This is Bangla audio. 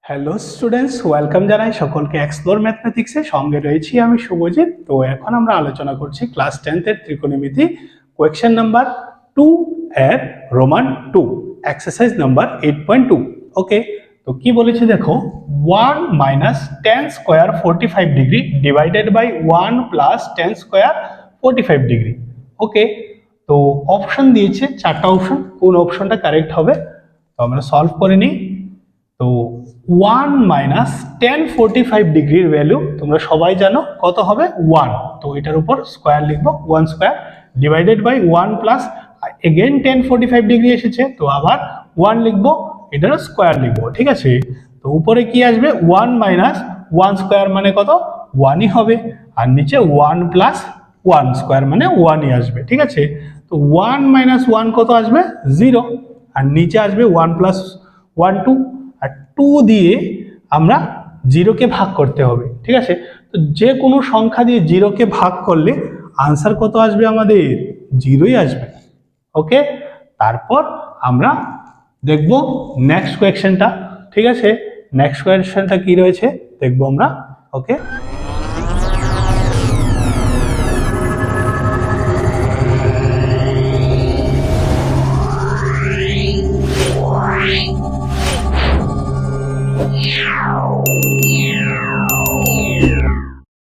হ্যালো স্টুডেন্টস, ওয়েলকাম জানাই সকলকে এক্সপ্লোর ম্যাথমেটিক্সে। সঙ্গে রয়েছি আমি শুভজিৎ। তো এখন আমরা আলোচনা করছি ক্লাস 10th ত্রিকোণমিতি কোয়েশ্চেন নাম্বার 2 এর রোমান 2 এক্সারসাইজ নাম্বার 8.2। ওকে, তো কি বলেছে দেখো, 1 minus 10 square 45 degree divided by 1 plus 10 square 45 degree. Okay, তো অপশন দিয়েছে চারটা অপশন, কোন অপশনটা কারেক্ট হবে তো আমরা সলভ করে নিই। তো 1 মাইনাস 1045 ডিগ্রির ভ্যালু তোমরা সবাই জানো কত হবে 1। তো এটার উপর স্কোয়ার লিখবো 1 square divided by 1 plus again 1045 degree এসেছে তো আবার 1 লিখবো, এটারও স্কোয়ার লিখবো। ঠিক আছে, তো উপরে কি আসবে 1 মাইনাস 1 স্কোয়ার মানে কত 1ই হবে, আর নিচে 1 প্লাস 1 স্কোয়ার মানে 1ই আসবে। ঠিক আছে, তো 1 মাইনাস 1 কত আসবে 0, আর নিচে আসবে 1 প্লাস 1 2, আর 2 দিয়ে আমরা 0কে ভাগ করতে হবে। ঠিক আছে, তো যে কোনো সংখ্যা দিয়ে 0কে ভাগ করলে আনসার কত আসবে আমাদের 0ই আসবে। ওকে, তারপর আমরা দেখব নেক্সট কোয়েশ্চেনটা। ঠিক আছে, নেক্সট কোয়েশ্চেনটা কি রয়েছে দেখবো আমরা। ওকে,